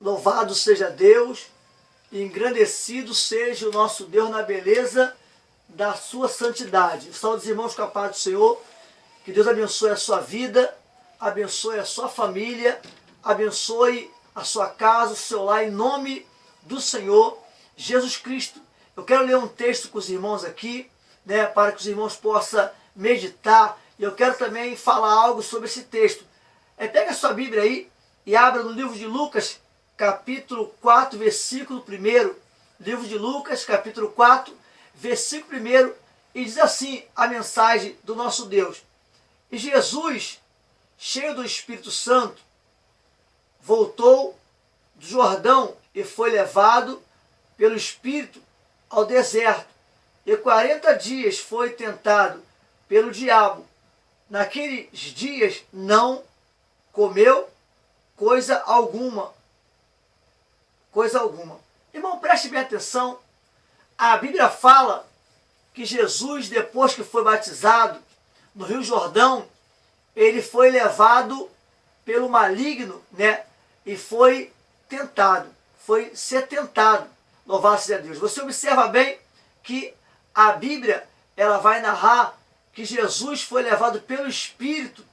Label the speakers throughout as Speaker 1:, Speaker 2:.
Speaker 1: Louvado seja Deus, e engrandecido seja o nosso Deus na beleza da sua santidade. Saúde os irmãos com a paz do Senhor, que Deus abençoe a sua vida, abençoe a sua família, abençoe a sua casa, o seu lar, em nome do Senhor Jesus Cristo. Eu quero ler um texto com os irmãos aqui, para que os irmãos possam meditar, e eu quero também falar algo sobre esse texto. Pega a sua Bíblia aí e abra no livro de Lucas, capítulo 4, versículo 1. Livro de Lucas, capítulo 4, versículo 1, e diz assim a mensagem do nosso Deus. E Jesus, cheio do Espírito Santo, voltou do Jordão e foi levado pelo Espírito ao deserto. E 40 dias foi tentado pelo diabo. Naqueles dias não comeu coisa alguma. Irmão, preste bem atenção. A Bíblia fala que Jesus, depois que foi batizado no Rio Jordão, ele foi levado pelo maligno, e foi tentado, foi ser tentado. Louvado seja Deus. Você observa bem que a Bíblia, ela vai narrar que Jesus foi levado pelo Espírito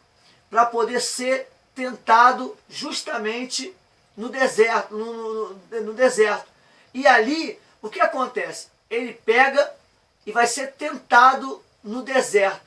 Speaker 1: para poder ser tentado justamente no deserto, no deserto. E ali, o que acontece? Ele pega e vai ser tentado no deserto.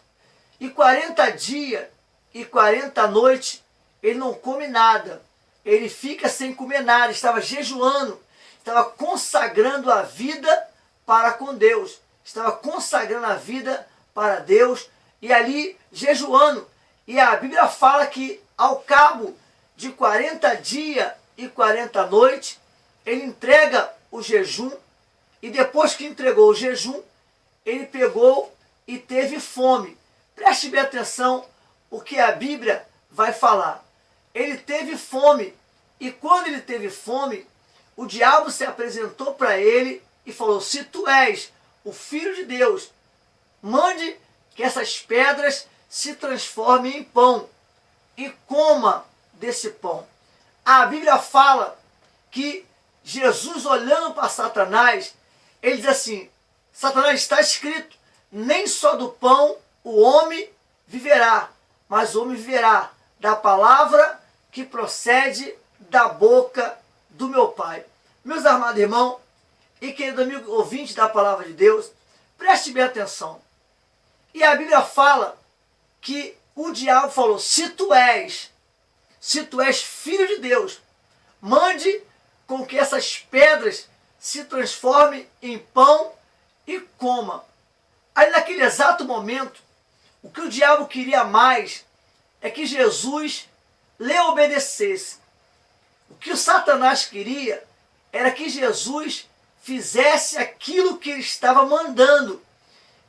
Speaker 1: E 40 dias e 40 noites, ele não come nada. Ele fica sem comer nada, estava jejuando, estava consagrando a vida para com Deus. Estava consagrando a vida para Deus e ali jejuando. E a Bíblia fala que ao cabo de 40 dias e 40 noites, ele entrega o jejum, e depois que entregou o jejum, ele pegou e teve fome. Preste bem atenção o que a Bíblia vai falar. Ele teve fome, e quando ele teve fome, o diabo se apresentou para ele e falou: se tu és o Filho de Deus, mande que essas pedras se transformem em pão, e coma desse pão. A Bíblia fala que Jesus, olhando para Satanás, ele diz assim: Satanás, está escrito, nem só do pão o homem viverá, mas o homem viverá da palavra que procede da boca do meu Pai. Meus amados irmãos e querido amigo ouvinte da palavra de Deus, preste bem atenção. E a Bíblia fala que o diabo falou: se tu és filho de Deus, mande com que essas pedras se transformem em pão e coma. Aí naquele exato momento, o que o diabo queria mais é que Jesus lhe obedecesse. O que o Satanás queria era que Jesus fizesse aquilo que ele estava mandando.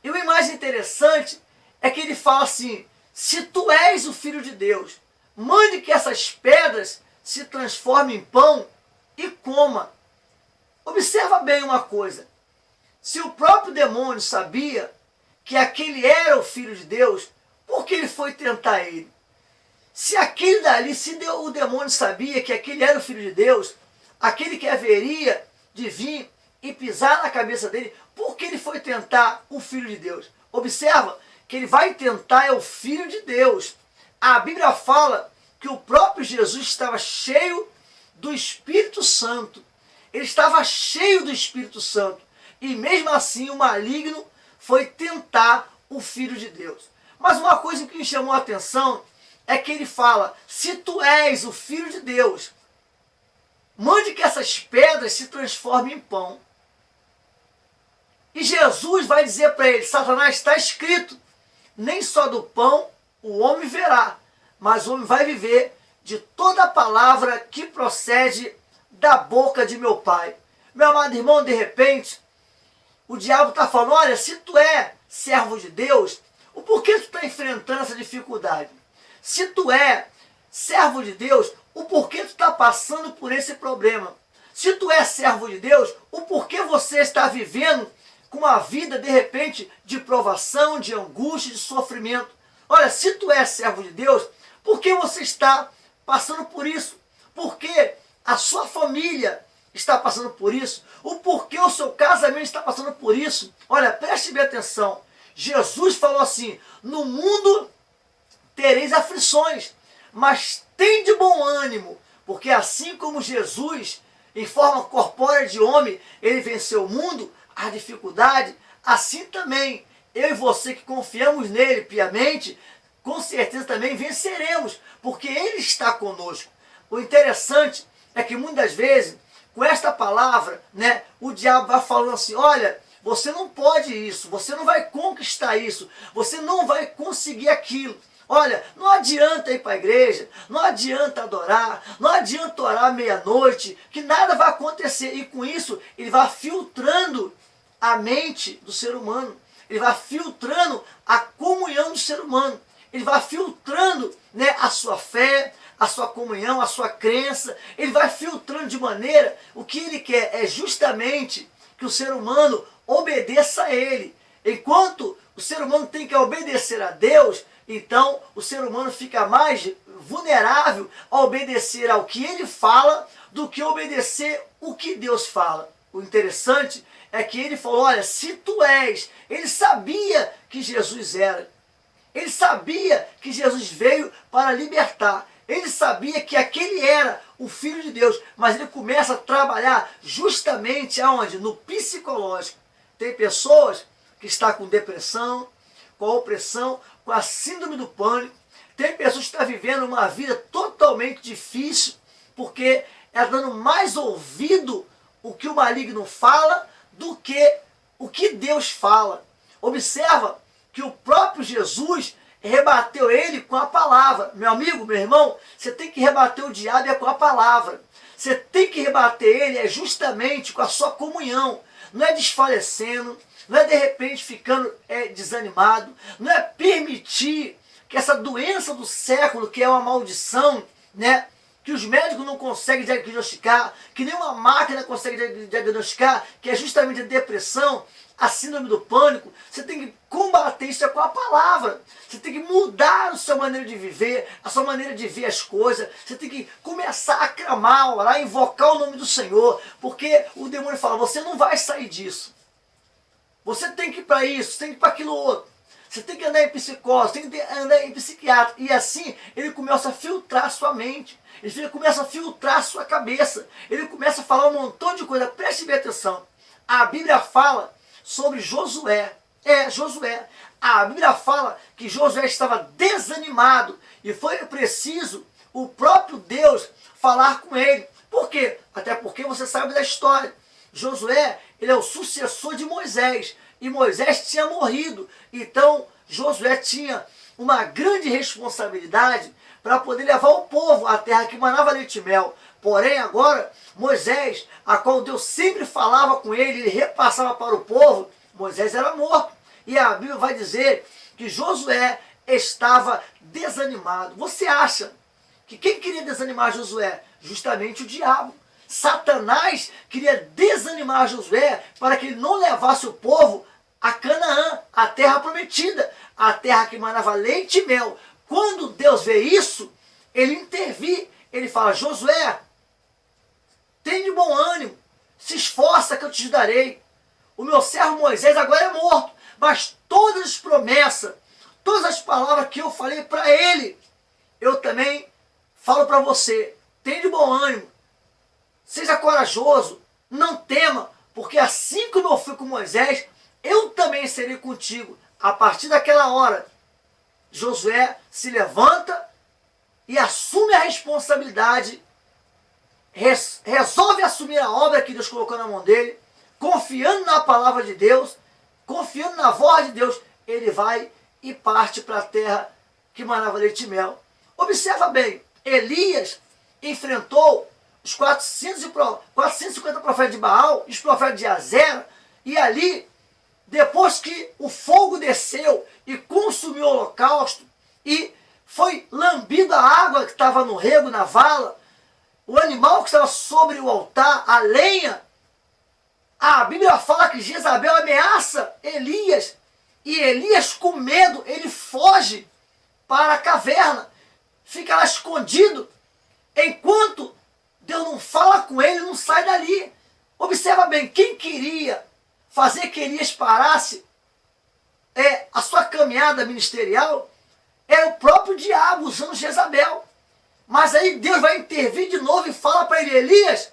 Speaker 1: E o mais interessante é que ele fala assim: se tu és o Filho de Deus, mande que essas pedras se transformem em pão e coma. Observa bem uma coisa. Se o próprio demônio sabia que aquele era o Filho de Deus, por que ele foi tentar ele? Se aquele dali, o demônio sabia que aquele era o Filho de Deus, aquele que haveria de vir e pisar na cabeça dele, por que ele foi tentar o Filho de Deus? Observa que ele vai tentar o Filho de Deus. A Bíblia fala que o próprio Jesus estava cheio do Espírito Santo. Ele estava cheio do Espírito Santo. E mesmo assim o maligno foi tentar o Filho de Deus. Mas uma coisa que me chamou a atenção é que ele fala: se tu és o Filho de Deus, mande que essas pedras se transformem em pão. E Jesus vai dizer para ele: Satanás, está escrito, nem só do pão o homem viverá, mas o homem vai viver de toda a palavra que procede da boca de meu Pai. Meu amado irmão, de repente, o diabo está falando: olha, se tu é servo de Deus, o porquê tu está enfrentando essa dificuldade? Se tu é servo de Deus, o porquê tu está passando por esse problema? Se tu é servo de Deus, o porquê você está vivendo com uma vida, de repente, de provação, de angústia, de sofrimento? Olha, se tu é servo de Deus, por que você está passando por isso? Porque a sua família está passando por isso, o porquê o seu casamento está passando por isso. Olha, preste bem atenção. Jesus falou assim: no mundo tereis aflições, mas tende bom ânimo, porque assim como Jesus, em forma corpórea de homem, ele venceu o mundo, a dificuldade, assim também eu e você que confiamos nele piamente, com certeza também venceremos, porque ele está conosco. O interessante é que muitas vezes, com esta palavra, né, o diabo vai falando assim: olha, você não pode isso, você não vai conquistar isso, você não vai conseguir aquilo. Olha, não adianta ir para a igreja, não adianta adorar, não adianta orar meia-noite, que nada vai acontecer. E com isso, ele vai filtrando a mente do ser humano, ele vai filtrando a comunhão do ser humano, ele vai filtrando, né, a sua fé, a sua comunhão, a sua crença, ele vai filtrando de maneira, o que ele quer é justamente que o ser humano obedeça a ele. Enquanto o ser humano tem que obedecer a Deus, então o ser humano fica mais vulnerável a obedecer ao que ele fala do que obedecer o que Deus fala. O interessante é que ele falou: olha, se tu és, ele sabia que Jesus era. Ele sabia que Jesus veio para libertar. Ele sabia que aquele era o Filho de Deus, mas ele começa a trabalhar justamente aonde? No psicológico. Tem pessoas que estão com depressão, com a opressão, com a síndrome do pânico. Tem pessoas que estão vivendo uma vida totalmente difícil, porque é dando mais ouvido o que o maligno fala do que o que Deus fala. Observa que o próprio Jesus rebateu ele com a palavra. Meu amigo, meu irmão, você tem que rebater o diabo com a palavra. Você tem que rebater ele justamente com a sua comunhão. Não é desfalecendo, não é de repente ficando desanimado, não é permitir que essa doença do século, que é uma maldição, né, que os médicos não conseguem diagnosticar, que nenhuma máquina consegue diagnosticar, que é justamente a depressão, a síndrome do pânico. Você tem que combater isso com a palavra. Você tem que mudar a sua maneira de viver, a sua maneira de ver as coisas. Você tem que começar a clamar, orar, invocar o nome do Senhor, porque o demônio fala: você não vai sair disso. Você tem que ir para isso, você tem que ir para aquilo outro. Você tem que andar em psicose, tem que andar em psiquiatra. E assim ele começa a filtrar a sua mente. Ele começa a filtrar a sua cabeça. Ele começa a falar um montão de coisa. Preste bem atenção. A Bíblia fala sobre Josué. Josué. A Bíblia fala que Josué estava desanimado e foi preciso o próprio Deus falar com ele. Por quê? Até porque você sabe da história. Josué, ele é o sucessor de Moisés, e Moisés tinha morrido. Então Josué tinha uma grande responsabilidade para poder levar o povo à terra que manava leite e mel. Porém agora Moisés, a qual Deus sempre falava com ele, ele repassava para o povo, Moisés era morto. E a Bíblia vai dizer que Josué estava desanimado. Você acha que quem queria desanimar Josué? Justamente o diabo. Satanás queria desanimar Josué para que ele não levasse o povo a Canaã, a terra prometida, a terra que manava leite e mel. Quando Deus vê isso, ele intervém, ele fala: Josué, tem de bom ânimo, se esforça que eu te ajudarei. O meu servo Moisés agora é morto, mas todas as promessas, todas as palavras que eu falei para ele, eu também falo para você. Tem de bom ânimo, seja corajoso, não tema, porque assim como eu fui com Moisés, eu também serei contigo. A partir daquela hora, Josué se levanta e assume a responsabilidade, resolve assumir a obra que Deus colocou na mão dele, confiando na palavra de Deus, confiando na voz de Deus. Ele vai e parte para a terra que manava leite e mel. Observa bem, Elias enfrentou os 450 profetas de Baal, os profetas de Azera, e ali, depois que o fogo desceu e consumiu o holocausto, e foi lambida a água que estava no rego, na vala, o animal que estava sobre o altar, a lenha, a Bíblia fala que Jezabel ameaça Elias, e Elias, com medo, ele foge para a caverna, fica lá escondido, enquanto Deus não fala com ele, não sai dali. Observa bem, quem queria fazer que Elias parasse a sua caminhada ministerial era o próprio diabo usando Jezabel. Mas aí Deus vai intervir de novo e fala para ele: Elias,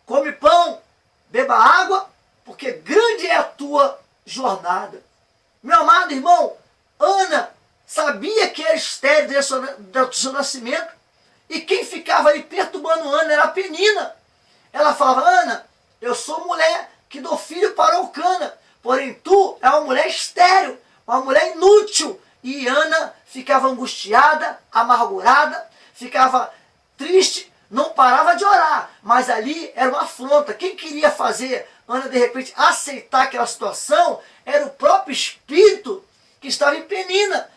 Speaker 1: come pão, beba água, porque grande é a tua jornada. Meu amado irmão, Ana sabia que era estéril do seu nascimento, e quem ficava ali perturbando Ana era a Penina. Ela falava: Ana, eu sou mulher que dou filho para Eucana, porém tu é uma mulher estéril, uma mulher inútil. E Ana ficava angustiada, amargurada, ficava triste, não parava de orar, mas ali era uma afronta. Quem queria fazer Ana de repente aceitar aquela situação era o próprio espírito que estava em Penina.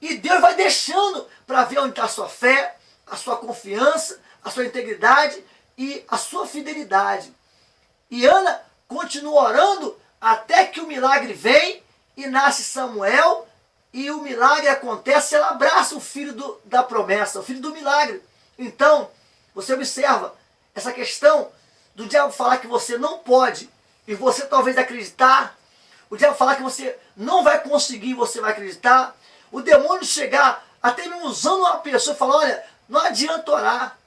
Speaker 1: E Deus vai deixando para ver onde está a sua fé, a sua confiança, a sua integridade e a sua fidelidade. E Ana continua orando até que o milagre vem e nasce Samuel, e o milagre acontece, ela abraça o filho da promessa, o filho do milagre. Então, você observa essa questão do diabo falar que você não pode, e você talvez acreditar, o diabo falar que você não vai conseguir, você vai acreditar, o demônio chegar até mesmo usando uma pessoa e falar: olha, não adianta orar,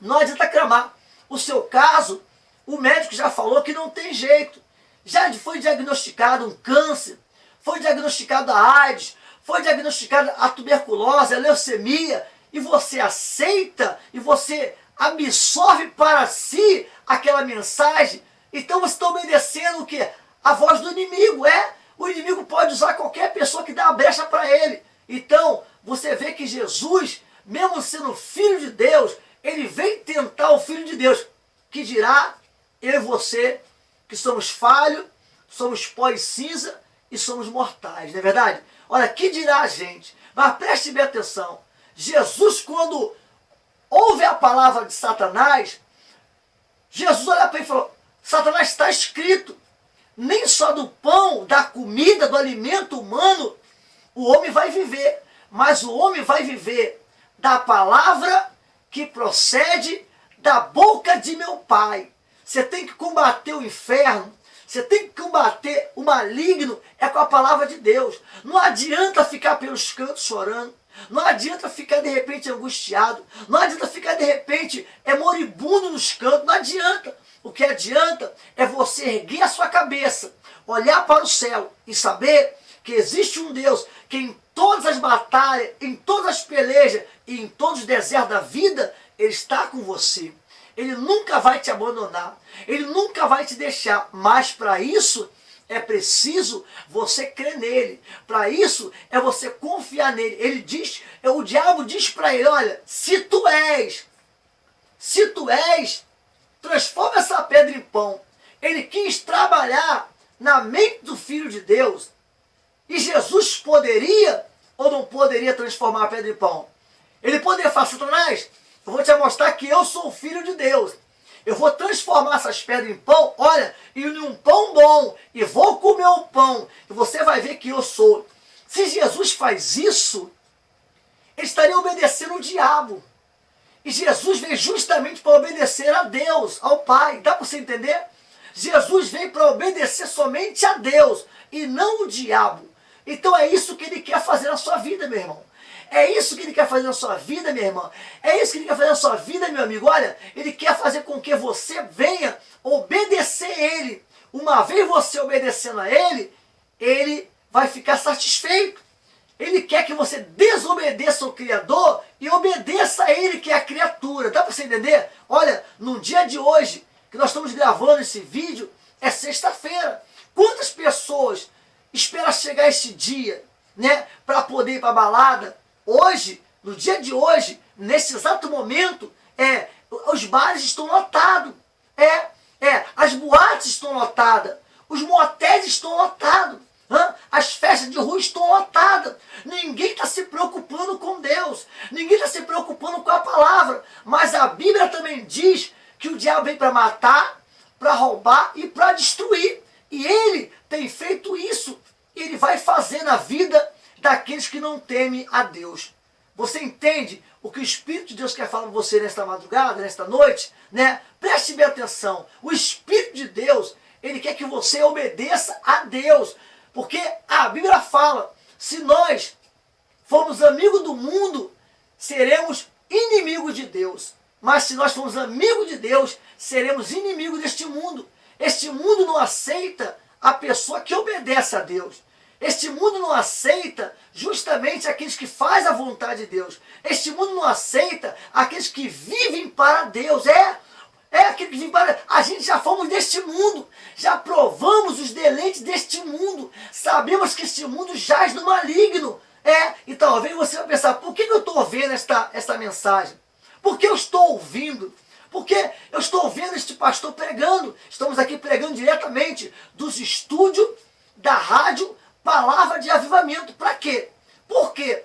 Speaker 1: não adianta clamar. O seu caso, o médico já falou que não tem jeito, já foi diagnosticado um câncer, foi diagnosticado a AIDS, foi diagnosticada a tuberculose, a leucemia, e você aceita, e você absorve para si aquela mensagem. Então você está obedecendo o quê? A voz do inimigo. O inimigo pode usar qualquer pessoa que dá a brecha para ele. Então você vê que Jesus, mesmo sendo filho de Deus, ele vem tentar o filho de Deus, que dirá eu e você, que somos falhos, somos pó e cinza e somos mortais, não é verdade? Olha, que dirá a gente? Mas preste bem atenção. Jesus, quando ouve a palavra de Satanás, Jesus olha para ele e falou: Satanás, está escrito, nem só do pão, da comida, do alimento humano, o homem vai viver, mas o homem vai viver da palavra que procede da boca de meu Pai. Você tem que combater o inferno, você tem que combater o maligno, é com a palavra de Deus. Não adianta ficar pelos cantos chorando, não adianta ficar de repente angustiado, não adianta ficar de repente moribundo nos cantos, não adianta. O que adianta é você erguer a sua cabeça, olhar para o céu e saber que existe um Deus que em todas as batalhas, em todas as pelejas e em todos os desertos da vida, Ele está com você. Ele nunca vai te abandonar, Ele nunca vai te deixar, mas para isso é preciso você crer nele, para isso é você confiar nele. Ele diz, o diabo diz para ele: olha, se tu és, transforma essa pedra em pão. Ele quis trabalhar na mente do Filho de Deus, e Jesus poderia ou não poderia transformar a pedra em pão? Ele poderia falar: Satanás, eu vou te mostrar que eu sou o Filho de Deus. Eu vou transformar essas pedras em pão, olha, em um pão bom, e vou comer o pão, e você vai ver que eu sou. Se Jesus faz isso, ele estaria obedecendo o diabo. E Jesus veio justamente para obedecer a Deus, ao Pai. Dá para você entender? Jesus veio para obedecer somente a Deus, e não o diabo. Então é isso que ele quer fazer na sua vida, meu irmão. É isso que ele quer fazer na sua vida, minha irmã. É isso que ele quer fazer na sua vida, meu amigo. Olha, ele quer fazer com que você venha obedecer ele. Uma vez você obedecendo a ele, ele vai ficar satisfeito. Ele quer que você desobedeça o Criador e obedeça a ele, que é a criatura. Dá para você entender? Olha, no dia de hoje, que nós estamos gravando esse vídeo, é sexta-feira. Quantas pessoas esperam chegar esse dia, né, para poder ir para a balada? Hoje, no dia de hoje, nesse exato momento, os bares estão lotados, as boates estão lotadas, os motéis estão lotados, as festas de rua estão lotadas. Ninguém está se preocupando com Deus, ninguém está se preocupando com a palavra, mas a Bíblia também diz que o diabo vem para matar, para roubar e para destruir, e ele tem feito isso, ele vai fazer na vida daqueles que não temem a Deus. Você entende o que o Espírito de Deus quer falar com você nesta madrugada, nesta noite? Né? Preste bem atenção. O Espírito de Deus, ele quer que você obedeça a Deus. Porque a Bíblia fala, se nós formos amigos do mundo, seremos inimigos de Deus. Mas se nós formos amigos de Deus, seremos inimigos deste mundo. Este mundo não aceita a pessoa que obedece a Deus. Este mundo não aceita justamente aqueles que fazem a vontade de Deus. Este mundo não aceita aqueles que vivem para Deus. É aquele que vive para... A gente já fomos deste mundo. Já provamos os deleites deste mundo. Sabemos que este mundo jaz no maligno. E talvez você vai pensar, por que eu estou ouvindo esta mensagem? Por que eu estou ouvindo? Porque eu estou vendo este pastor pregando. Estamos aqui pregando diretamente dos estúdios da rádio Palavra de Avivamento. Para quê? Por quê?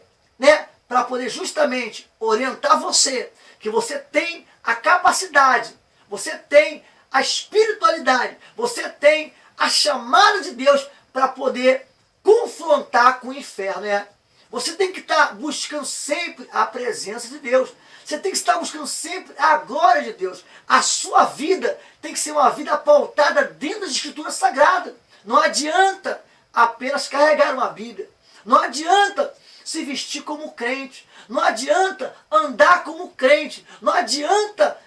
Speaker 1: Para poder justamente orientar você, que você tem a capacidade, você tem a espiritualidade, você tem a chamada de Deus para poder confrontar com o inferno. Você tem que estar buscando sempre a presença de Deus. Você tem que estar buscando sempre a glória de Deus. A sua vida tem que ser uma vida pautada dentro das Escrituras Sagradas. Não adianta apenas carregar uma Bíblia. Não adianta se vestir como crente. Não adianta andar como crente. Não adianta,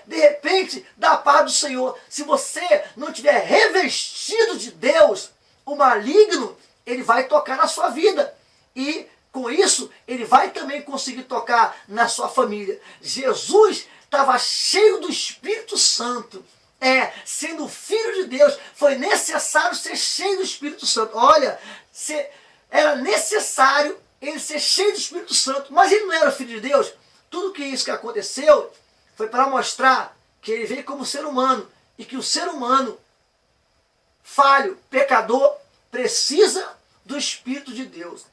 Speaker 1: de repente, dar a paz do Senhor. Se você não tiver revestido de Deus, o maligno, ele vai tocar na sua vida. E com isso, ele vai também conseguir tocar na sua família. Jesus estava cheio do Espírito Santo. Sendo filho de Deus, foi necessário ser cheio do Espírito Santo. Olha, era necessário ele ser cheio do Espírito Santo, mas ele não era filho de Deus. Tudo isso que aconteceu foi para mostrar que ele veio como ser humano e que o ser humano falho, pecador, precisa do Espírito de Deus.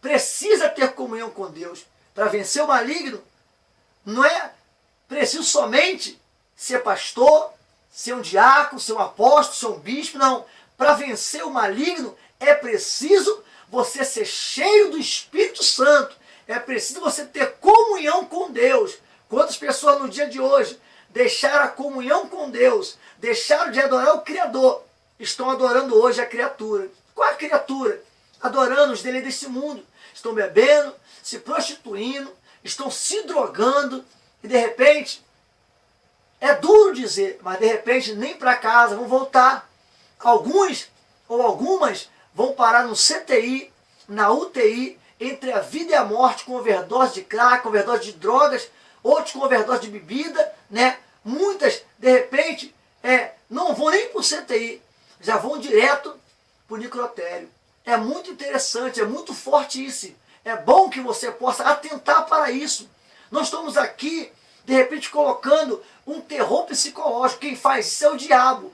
Speaker 1: Precisa ter comunhão com Deus. Para vencer o maligno, não é preciso somente ser pastor, ser um diácono, ser um apóstolo, ser um bispo, não. Para vencer o maligno, é preciso você ser cheio do Espírito Santo. É preciso você ter comunhão com Deus. Quantas pessoas no dia de hoje deixaram a comunhão com Deus, deixaram de adorar o Criador, estão adorando hoje a criatura. Qual é a criatura? Adorando os deleites desse mundo. Estão bebendo, se prostituindo, estão se drogando e de repente, é duro dizer, mas de repente nem para casa vão voltar. Alguns ou algumas vão parar no CTI, na UTI, entre a vida e a morte, com overdose de crack, com overdose de drogas, outros com overdose de bebida, Muitas, de repente, não vão nem para o CTI, já vão direto para o necrotério. É muito interessante, é muito forte isso. É bom que você possa atentar para isso. Nós estamos aqui, de repente, colocando um terror psicológico. Quem faz isso é o diabo.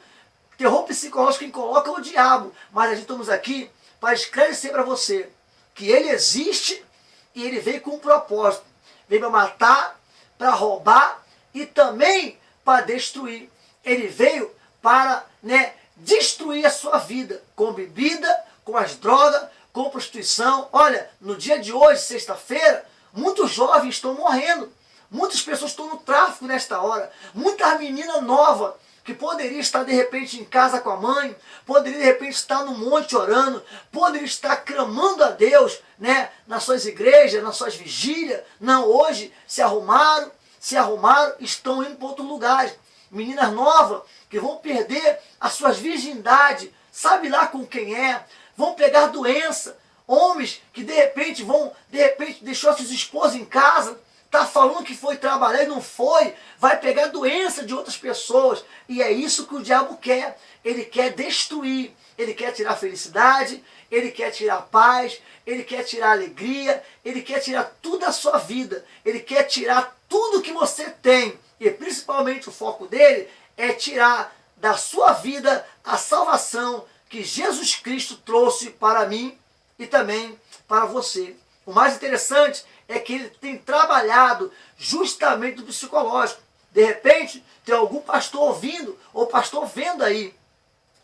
Speaker 1: Terror psicológico quem coloca é o diabo. Mas a gente estamos aqui para esclarecer para você que ele existe e ele veio com um propósito. Veio para matar, para roubar e também para destruir. Ele veio para destruir a sua vida com bebida, com as drogas, com prostituição. Olha, no dia de hoje, sexta-feira, muitos jovens estão morrendo. Muitas pessoas estão no tráfico nesta hora. Muitas meninas novas que poderiam estar de repente em casa com a mãe, poderiam de repente estar no monte orando, poderiam estar clamando a Deus, nas suas igrejas, nas suas vigílias. Não, hoje se arrumaram, estão indo para outro lugar. Meninas novas que vão perder as suas virgindades, sabe lá com quem vão pegar doença. Homens que de repente deixou suas esposas em casa, está falando que foi trabalhar e não foi, vai pegar doença de outras pessoas. E é isso que o diabo quer. Ele quer destruir, ele quer tirar a felicidade, ele quer tirar a paz, ele quer tirar a alegria, ele quer tirar tudo da sua vida, ele quer tirar tudo que você tem. E principalmente o foco dele é tirar da sua vida a salvação que Jesus Cristo trouxe para mim e também para você. O mais interessante é que ele tem trabalhado justamente do psicológico. De repente, tem algum pastor ouvindo ou pastor vendo aí,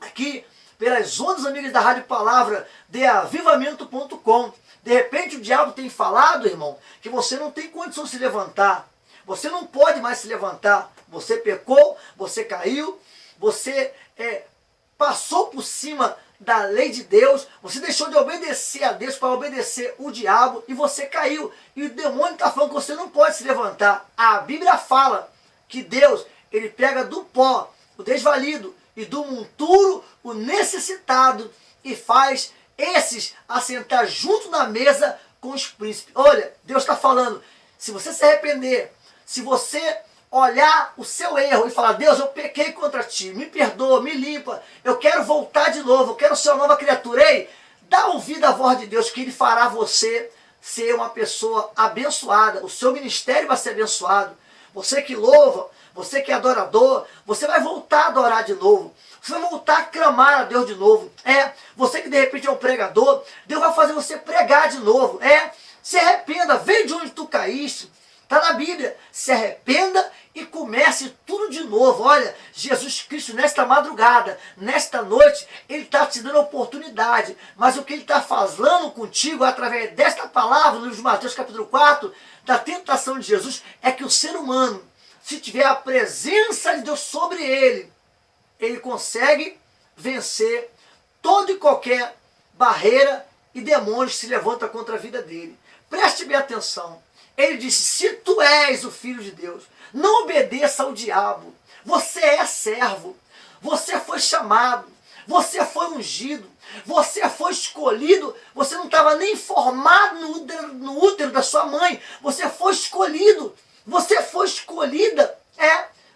Speaker 1: aqui, pelas ondas amigas da Rádio Palavra de avivamento.com. De repente o diabo tem falado, irmão, que você não tem condição de se levantar. Você não pode mais se levantar. Você pecou, você caiu, você passou por cima da lei de Deus, você deixou de obedecer a Deus para obedecer o diabo e você caiu. E o demônio está falando que você não pode se levantar. A Bíblia fala que Deus, ele pega do pó o desvalido e do monturo o necessitado e faz esses assentar junto na mesa com os príncipes. Olha, Deus está falando, se você se arrepender, se você olhar o seu erro e falar, Deus, eu pequei contra ti, me perdoa, me limpa, eu quero voltar de novo, eu quero ser uma nova criatura. Ei, dá ouvido à voz de Deus, que Ele fará você ser uma pessoa abençoada, o seu ministério vai ser abençoado. Você que louva, você que é adorador, você vai voltar a adorar de novo, você vai voltar a clamar a Deus de novo. Você que de repente é um pregador, Deus vai fazer você pregar de novo. Se arrependa, vem de onde tu caíste. Está na Bíblia, se arrependa e comece tudo de novo. Olha, Jesus Cristo nesta madrugada, nesta noite, Ele está te dando a oportunidade. Mas o que Ele está falando contigo, através desta palavra, no livro de Mateus capítulo 4, da tentação de Jesus, é que o ser humano, se tiver a presença de Deus sobre ele, ele consegue vencer toda e qualquer barreira e demônio que se levanta contra a vida dele. Preste bem atenção. Ele disse, se tu és o Filho de Deus, não obedeça ao diabo. Você é servo, você foi chamado, você foi ungido, você foi escolhido, você não estava nem formado no útero da sua mãe, você foi escolhido, você foi escolhida.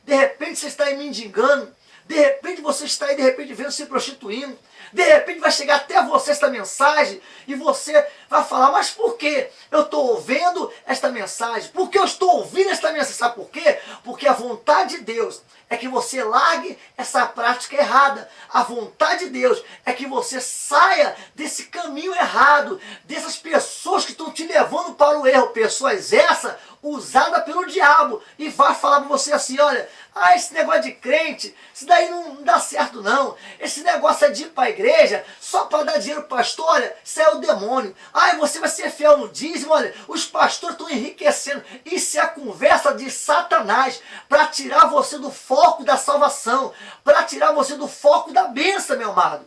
Speaker 1: De repente você está aí mendigando, de repente você está aí, de repente vendo se prostituindo, de repente vai chegar até você esta mensagem e você vai falar, mas por que eu estou ouvindo esta mensagem? Por que eu estou ouvindo esta mensagem? Sabe por quê? Porque a vontade de Deus é que você largue essa prática errada. A vontade de Deus é que você saia desse caminho errado, dessas pessoas que estão te levando para o erro. Pessoas essas usadas pelo diabo, e vai falar para você assim, olha, esse negócio de crente, isso daí não dá certo não, esse negócio é de ir para a igreja só para dar dinheiro para o pastor, olha, isso é o demônio, você vai ser fiel no dízimo, olha, os pastores estão enriquecendo, isso é a conversa de Satanás, para tirar você do foco da salvação, para tirar você do foco da bênção, meu amado,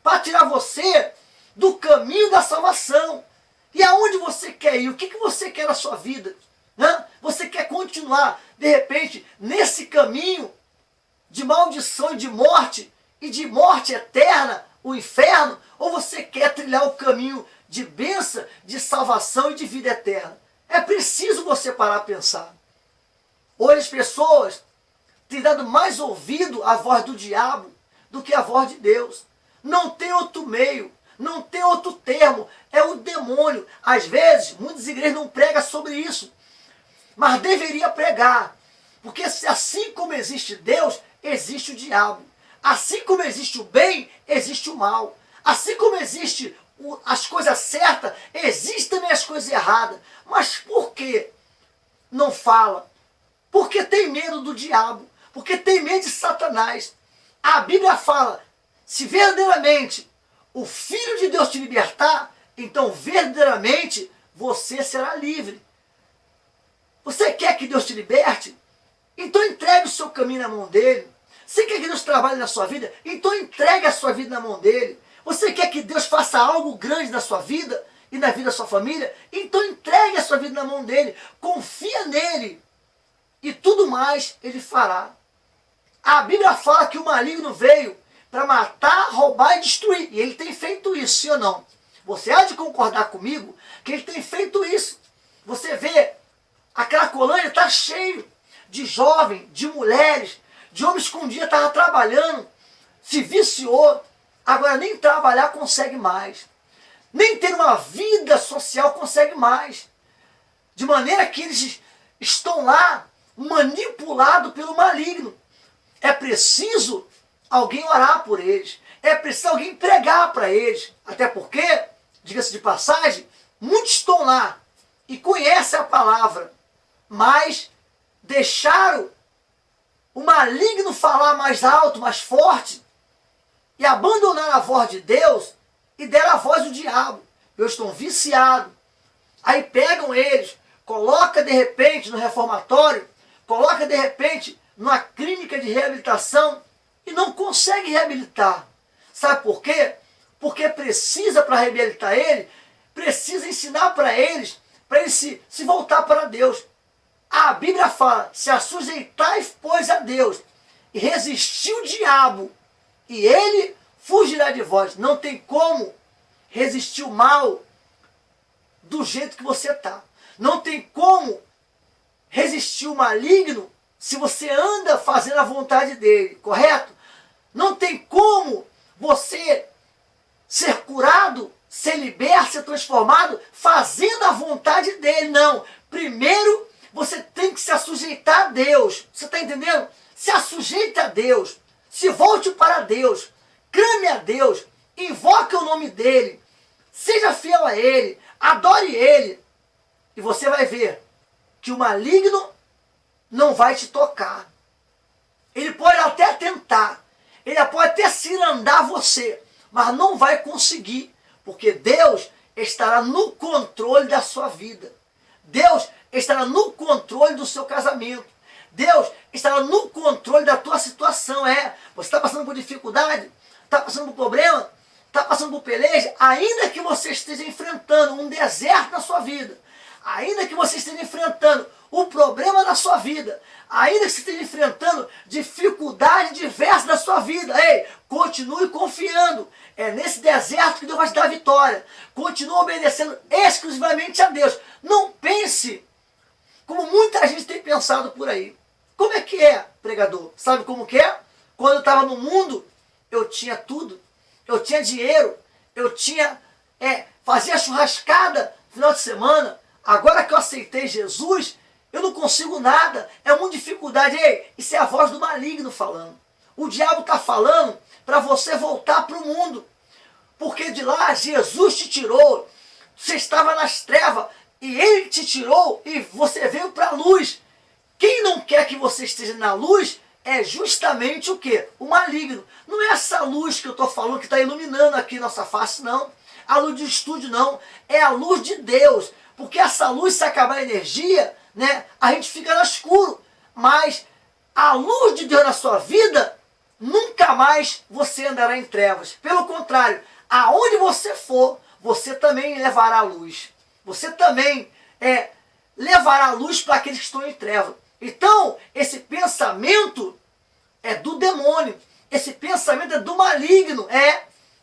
Speaker 1: para tirar você do caminho da salvação. E aonde você quer ir? O que você quer na sua vida? Você quer continuar, de repente, nesse caminho de maldição e de morte eterna, o inferno? Ou você quer trilhar o caminho de bênção, de salvação e de vida eterna? É preciso você parar a pensar. Hoje as pessoas têm dado mais ouvido à voz do diabo do que à voz de Deus. Não tem outro meio. Não tem outro termo, é o demônio. Às vezes, muitas igrejas não pregam sobre isso, mas deveria pregar, porque assim como existe Deus, existe o diabo. Assim como existe o bem, existe o mal. Assim como existe as coisas certas, existem também as coisas erradas. Mas por que não fala? Porque tem medo do diabo, porque tem medo de Satanás. A Bíblia fala, se verdadeiramente o Filho de Deus te libertar, então verdadeiramente você será livre. Você quer que Deus te liberte? Então entregue o seu caminho na mão dele. Você quer que Deus trabalhe na sua vida? Então entregue a sua vida na mão dele. Você quer que Deus faça algo grande na sua vida e na vida da sua família? Então entregue a sua vida na mão dele. Confia nele. E tudo mais ele fará. A Bíblia fala que o maligno veio para matar, roubar e destruir. E ele tem feito isso, sim ou não? Você há de concordar comigo que ele tem feito isso. Você vê, a Cracolândia está cheio de jovens, de mulheres, de homens que um dia estavam trabalhando, se viciou, agora nem trabalhar consegue mais. Nem ter uma vida social consegue mais. De maneira que eles estão lá manipulados pelo maligno. É preciso alguém orar por eles. É preciso alguém pregar para eles. Até porque, diga-se de passagem, muitos estão lá e conhecem a palavra, mas deixaram o maligno falar mais alto, mais forte, e abandonaram a voz de Deus e deram a voz do diabo. Eles estão viciados. Aí pegam eles, coloca de repente no reformatório, coloca de repente numa clínica de reabilitação e não consegue reabilitar. Sabe por quê? Porque precisa, para reabilitar ele, precisa ensinar para eles se voltar para Deus. A Bíblia fala, se assujeitai, pois, a Deus, e resistir o diabo, e ele fugirá de vós. Não tem como resistir o mal do jeito que você está. Não tem como resistir o maligno se você anda fazendo a vontade dele, correto? Não tem como você ser curado, ser liberto, ser transformado, fazendo a vontade dele, não. Primeiro, você tem que se assujeitar a Deus. Você está entendendo? Se assujeite a Deus. Se volte para Deus. Clame a Deus. Invoque o nome dele. Seja fiel a ele. Adore ele. E você vai ver que o maligno não vai te tocar. Ele pode até tentar. Ele pode até cirandar você. Mas não vai conseguir. Porque Deus estará no controle da sua vida. Deus estará no controle do seu casamento. Deus estará no controle da tua situação. Você está passando por dificuldade? Está passando por problema? Está passando por peleja? Ainda que você esteja enfrentando um deserto na sua vida, ainda que você esteja enfrentando o problema da sua vida, ainda que você esteja enfrentando dificuldades diversas na sua vida, continue confiando. É nesse deserto que Deus vai te dar a vitória. Continue obedecendo exclusivamente a Deus. Não pense como muita gente tem pensado por aí. Como é que é, pregador? Sabe como que é? Quando eu estava no mundo, eu tinha tudo. Eu tinha dinheiro. Eu tinha... fazia churrascada no final de semana. Agora que eu aceitei Jesus, eu não consigo nada. É uma dificuldade. Isso é a voz do maligno falando. O diabo está falando para você voltar para o mundo. Porque de lá Jesus te tirou. Você estava nas trevas. E ele te tirou e você veio para a luz. Quem não quer que você esteja na luz é justamente o quê? O maligno. Não é essa luz que eu estou falando que está iluminando aqui nossa face, não. A luz de estúdio, não. É a luz de Deus. Porque essa luz, se acabar a energia, a gente fica no escuro. Mas a luz de Deus na sua vida, nunca mais você andará em trevas. Pelo contrário, aonde você for, você também levará a luz. Você também levará a luz para aqueles que estão em trevas. Então, esse pensamento é do demônio. Esse pensamento é do maligno.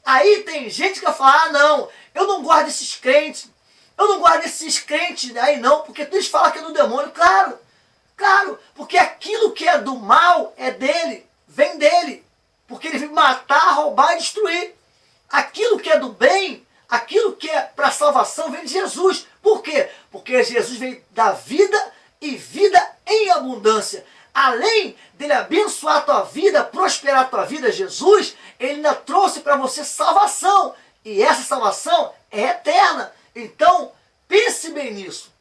Speaker 1: Aí tem gente que vai falar, não, eu não gosto desses crentes. Eu não gosto desses crentes aí não, porque eles falam que é do demônio. Claro, porque aquilo que é do mal é dele, vem dele. Porque ele vem matar, roubar e destruir. Aquilo que é do bem, aquilo que é para salvação vem de Jesus. Por quê? Porque Jesus veio dar vida e vida em abundância. Além dele abençoar a tua vida, prosperar a tua vida, Jesus, ele ainda trouxe para você salvação. E essa salvação é eterna. Então, pense bem nisso.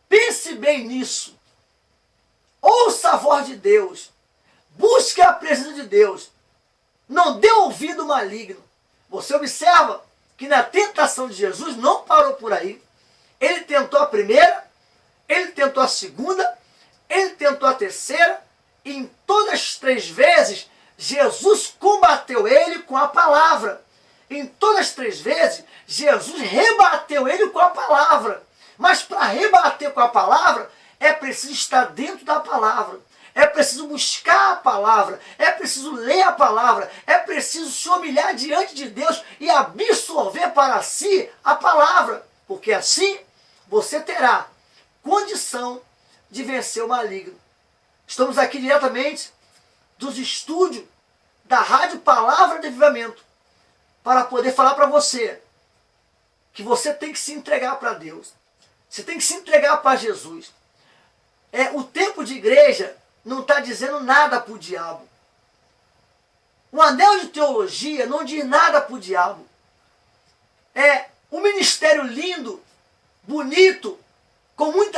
Speaker 1: Pense bem nisso. Ouça a voz de Deus. Busque a presença de Deus. Não dê ouvido ao maligno. Você observa que na tentação de Jesus não parou por aí. Ele tentou a primeira, ele tentou a segunda, ele tentou a terceira, e em todas as 3 vezes, Jesus combateu ele com a palavra. Em todas as 3 vezes, Jesus rebateu ele com a palavra. Mas para rebater com a palavra, é preciso estar dentro da palavra. É preciso buscar a palavra. É preciso ler a palavra. É preciso se humilhar diante de Deus e absorver para si a palavra. Porque assim você terá condição de vencer o maligno. Estamos aqui diretamente dos estúdios da Rádio Palavra de Avivamento para poder falar para você que você tem que se entregar para Deus. Você tem que se entregar para Jesus. O tempo de igreja não está dizendo nada para o diabo. O anel de teologia não diz nada para o diabo. Um ministério lindo, bonito, com muita